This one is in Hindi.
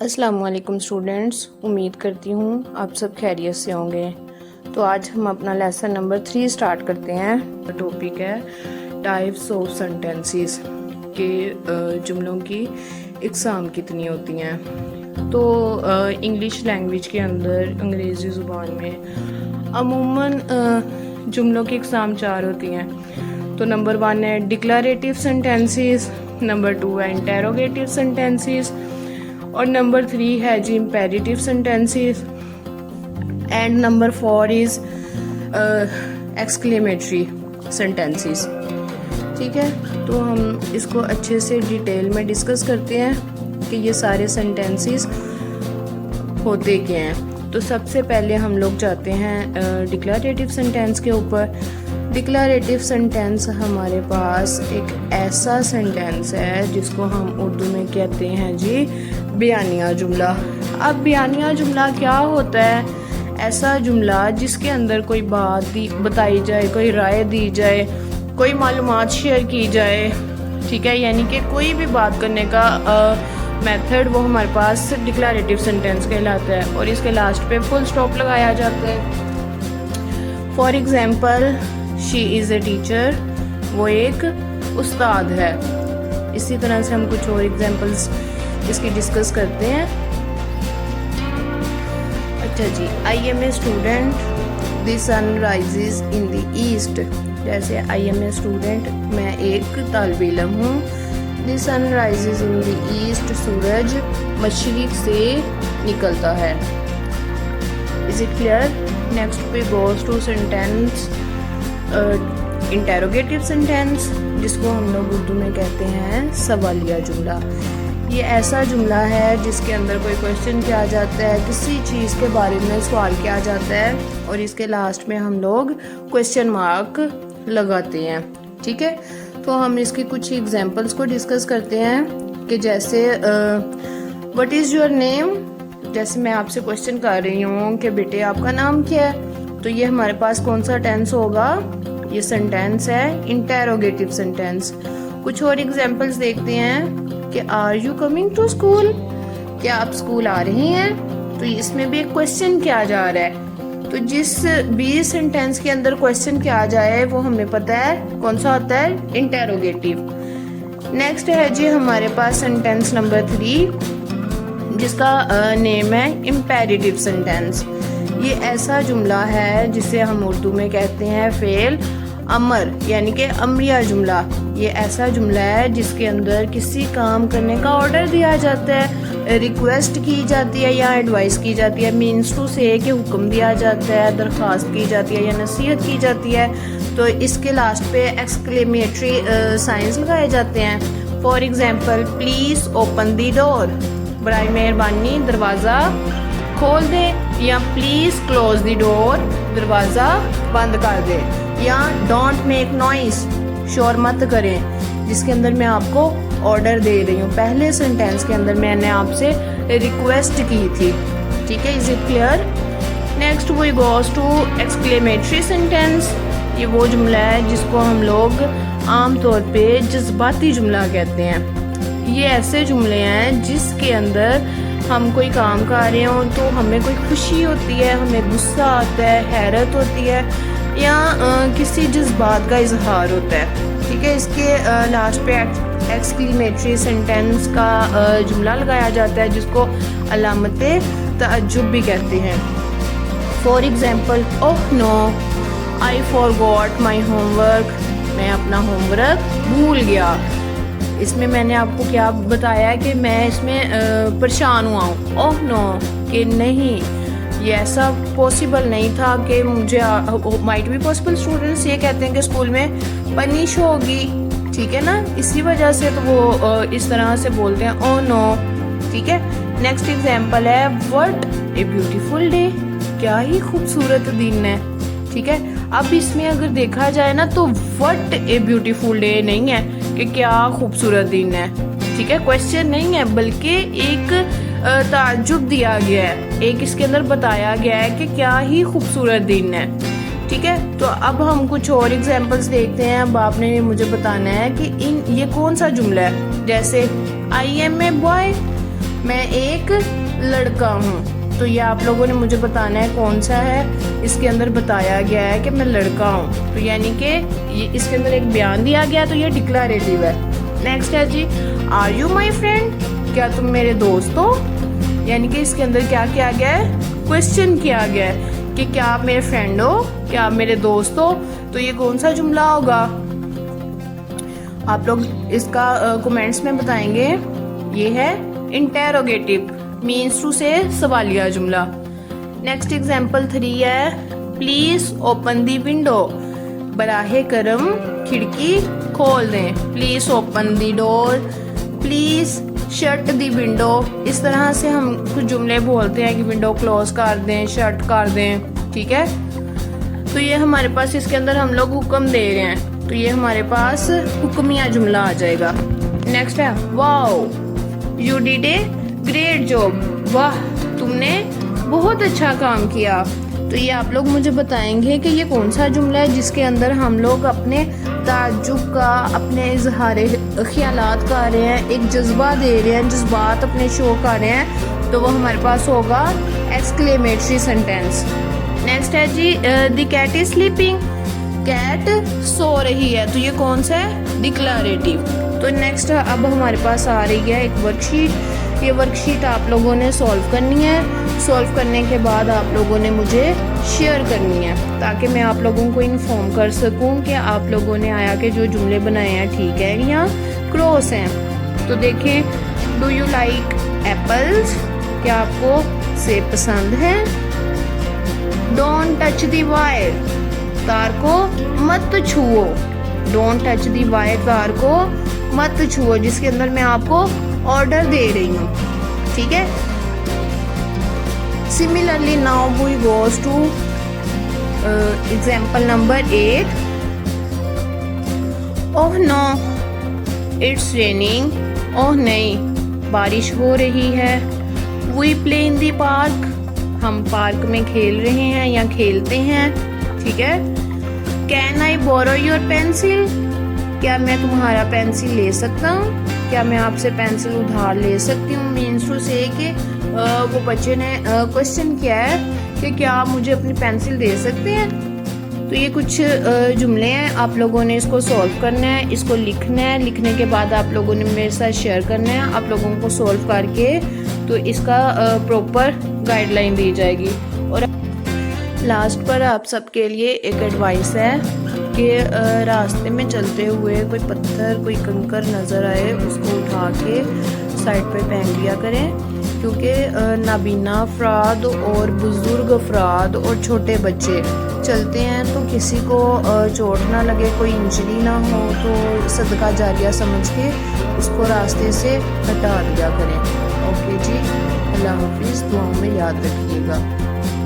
अस्सलाम वालेकुम स्टूडेंट्स, उम्मीद करती हूँ आप सब खैरियत से होंगे। तो आज हम अपना लेसन नंबर 3 स्टार्ट करते हैं। टॉपिक है टाइप्स ऑफ सेंटेंसेस के जुमलों की इकसाम कितनी होती हैं। तो इंग्लिश लैंग्वेज के अंदर अंग्रेज़ी ज़ुबान में अमूमन जुमलों की इकसाम 4 होती हैं। तो नंबर 1 है डिक्लरेटिव सेंटेंसेस, नंबर 2 है इंटेरोगेटिव सेंटेंसेस और नंबर 3 है जी imperative sentences and number 4 is exclamatory sentences. ठीक है, तो हम इसको अच्छे से डिटेल में डिस्कस करते हैं कि ये सारे सेंटेंसेस होते क्या हैं। तो सबसे पहले हम लोग जाते हैं डिक्लरेटिव सेंटेंस के ऊपर। डिक्लरेटिव सेंटेंस हमारे पास एक ऐसा सेंटेंस है जिसको हम उर्दू में कहते हैं जी बयानिया जुमला। अब बयानिया जुमला क्या होता है? ऐसा जुमला जिसके अंदर कोई बात बताई जाए, कोई राय दी जाए, कोई मालूमात शेयर की जाए। ठीक है, यानी कि कोई भी बात करने का मेथड वो हमारे पास डिक्लरेटिव सेंटेंस कहलाता है और इसके लास्ट पे फुल स्टॉप लगाया जाता है। For example she is a teacher, वो एक उस्ताद है। इसी तरह से हम कुछ और एग्जाम्पल्स इसकी डिस्कस करते हैं। अच्छा जी, I am a student, the sun rises in the east. जैसे आई एम ए स्टूडेंट, मैं एक तालिब इल्म हूँ। The sun rises in the east, सूरज मशरिक से निकलता है। Is it clear? नेक्स्ट पे goes to sentence interrogative sentence, जिसको हम लोग उर्दू में कहते हैं सवालिया जुमला। ये ऐसा जुमला है जिसके अंदर कोई क्वेश्चन किया जाता है, किसी चीज़ के बारे में सवाल किया जाता है और इसके लास्ट में हम लोग क्वेश्चन मार्क लगाते हैं। ठीक है, तो हम इसके कुछ एग्जांपल्स को डिस्कस करते हैं कि जैसे व्हाट इज़ योर नेम। जैसे मैं आपसे क्वेश्चन कर रही हूँ कि बेटे आपका नाम क्या है, तो ये हमारे पास कौन सा टेंस होगा? ये सेंटेंस है इंटेरोगेटिव सेंटेंस। कुछ और एग्जांपल्स देखते हैं कि are you coming to school, क्या आप स्कूल आ रही हैं? तो इसमें भी एक क्वेश्चन किया जा रहा है। तो जिस भी सेंटेंस के अंदर क्वेश्चन किया जाए वो हमें पता है कौन सा होता है, इंटेरोगेटिव। नेक्स्ट है जी हमारे पास सेंटेंस नंबर 3 जिसका नेम है इम्पेरेटिव सेंटेंस। ये ऐसा जुमला है जिसे हम उर्दू में कहते हैं फेल अमर, यानी कि अमरिया जुमला। ये ऐसा जुमला है जिसके अंदर किसी काम करने का ऑर्डर दिया जाता है, रिक्वेस्ट की जाती है या एडवाइस की जाती है, मीन्स टू से कि हुक्म दिया जाता है, दरख्वास्त की जाती है या नसीहत की जाती है। तो इसके लास्ट पे एक्सक्लेमेटरी साइंस लगाए जाते हैं। For example please open the door, बराए मेहरबानी दरवाज़ा खोल दे, या प्लीज क्लोज द डोर, दरवाज़ा बंद कर दे, या डोंट मेक नॉइस, शोर मत करें, जिसके अंदर मैं आपको ऑर्डर दे रही हूँ। पहले सेंटेंस के अंदर मैंने आपसे रिक्वेस्ट की थी। ठीक है, is it clear? Next we goes to exclamatory sentence. ये वो जुमला है जिसको हम लोग आमतौर पे जज्बाती जुमला कहते हैं। ये ऐसे जुमले हैं जिसके अंदर हम कोई काम कर रहे हो तो हमें कोई खुशी होती है, हमें गुस्सा आता है, हैरत होती है या किसी जज्बात का इजहार होता है। ठीक है, इसके लास्ट पे एक्सक्लेमेटरी सेंटेंस का जुमला लगाया जाता है जिसको अलामत तअज्जुब भी कहते हैं। For example oh no I forgot my homework, मैं अपना होमवर्क भूल गया। इसमें मैंने आपको क्या बताया कि मैं इसमें परेशान हुआ हूँ। ओह नो कि नहीं, ये ऐसा पॉसिबल नहीं था कि मुझे माइट भी पॉसिबल स्टूडेंट्स ये कहते हैं कि स्कूल में पनिश होगी। ठीक है ना, इसी वजह से तो वो इस तरह से बोलते हैं ओह नो। ठीक है, नेक्स्ट एग्जाम्पल है व्हाट ए ब्यूटीफुल डे, क्या ही खूबसूरत दिन है। ठीक है, अब इसमें अगर देखा जाए ना तो व्हाट ए ब्यूटीफुल डे नहीं है कि क्या खूबसूरत दिन है। ठीक है, क्वेश्चन नहीं है बल्कि एक ताज्जुब दिया गया है, एक इसके अंदर बताया गया है कि क्या ही खूबसूरत दिन है। ठीक है, तो अब हम कुछ और एग्जांपल्स देखते हैं। अब आपने मुझे बताना है कि ये कौन सा जुमला है। जैसे आई एम ए बॉय, मैं एक लड़का हूँ। तो ये आप लोगों ने मुझे बताना है कौन सा है। इसके अंदर बताया गया है कि मैं लड़का हूँ, तो यानी कि ये इसके अंदर एक बयान दिया गया, तो ये डिक्लेरेटिव है। नेक्स्ट है जी, आर यू माई फ्रेंड, क्या तुम मेरे दोस्त हो। यानी कि इसके अंदर क्या किया गया है, क्वेश्चन किया गया है कि क्या आप मेरे फ्रेंड हो, क्या आप मेरे दोस्त हो। तो ये कौन सा जुमला होगा, आप लोग इसका कमेंट्स में बताएंगे। ये है इंटेरोगेटिव, मीन्स टू से सवालिया जुमला। नेक्स्ट एग्जाम्पल 3 है, प्लीज ओपन दी विंडो, बराहे करम खिड़की खोल दें। Please open the door, please shut the window. इस तरह से हम कुछ जुमले बोलते हैं कि विंडो क्लोज कर दें, शट कर दें, ठीक है। तो ये हमारे पास इसके अंदर हम लोग हुक्म दे रहे हैं, तो ये हमारे पास हुक्मिया जुमला आ जाएगा। नेक्स्ट है, wow you did a great job, वाह तुमने बहुत अच्छा काम किया। तो ये आप लोग मुझे बताएंगे कि ये कौन सा जुमला है जिसके अंदर हम लोग अपने ताज्जुब का, अपने इजहार ख्यालात कर रहे हैं, एक जज्बा दे रहे हैं, जज्बात अपने शो कर रहे हैं। तो वो हमारे पास होगा एक्सक्लेमेटरी सेंटेंस। नेक्स्ट है जी, the cat is sleeping, cat सो रही है। तो ये कौन सा है, डिक्लेरेटिव। तो नेक्स्ट अब हमारे पास आ रही है एक वर्कशीट। ये वर्कशीट आप लोगों ने सॉल्व करनी है। सॉल्व करने के बाद आप लोगों ने मुझे शेयर करनी है, ताकि मैं आप लोगों को इन्फॉर्म कर सकूं कि आप लोगों ने आया के जो जुमले बनाए हैं ठीक है या क्रॉस हैं। तो देखें, डू यू लाइक एप्पल्स, क्या आपको सेब पसंद है। डोंट टच द वायर, तार को मत छुओ। डोंट टच द वायर, तार को मत छुओ, जिसके अंदर मैं आपको ऑर्डर दे रही हूँ, ठीक है। Similarly now we goes to example number 8। Oh no it's raining, oh नहीं बारिश हो रही है। We play in the park, हम पार्क में खेल रहे हैं या खेलते हैं, ठीक है। Can I borrow your pencil, क्या मैं तुम्हारा पेंसिल ले सकता हूँ, क्या मैं आपसे पेंसिल उधार ले सकती हूँ। मीन्स टू से कि वो बच्चे ने क्वेश्चन किया है कि क्या आप मुझे अपनी पेंसिल दे सकते हैं। तो ये कुछ जुमले हैं, आप लोगों ने इसको सॉल्व करना है, इसको लिखना है। लिखने के बाद आप लोगों ने मेरे साथ शेयर करना है। आप लोगों को सॉल्व करके तो इसका प्रॉपर गाइडलाइन दी जाएगी। और लास्ट पर आप सबके लिए एक एडवाइस है कि रास्ते में चलते हुए कोई पत्थर, कोई कंकर नज़र आए, उसको उठा के साइड पे फेंक दिया करें, क्योंकि नाबीना अफराद और बुज़ुर्ग अफराद और छोटे बच्चे चलते हैं, तो किसी को चोट ना लगे, कोई इंजरी ना हो, तो सदका जारिया समझ के उसको रास्ते से हटा दिया करें। ओके जी, अल्लाह हाफिज़, दुआओं में याद रखिएगा।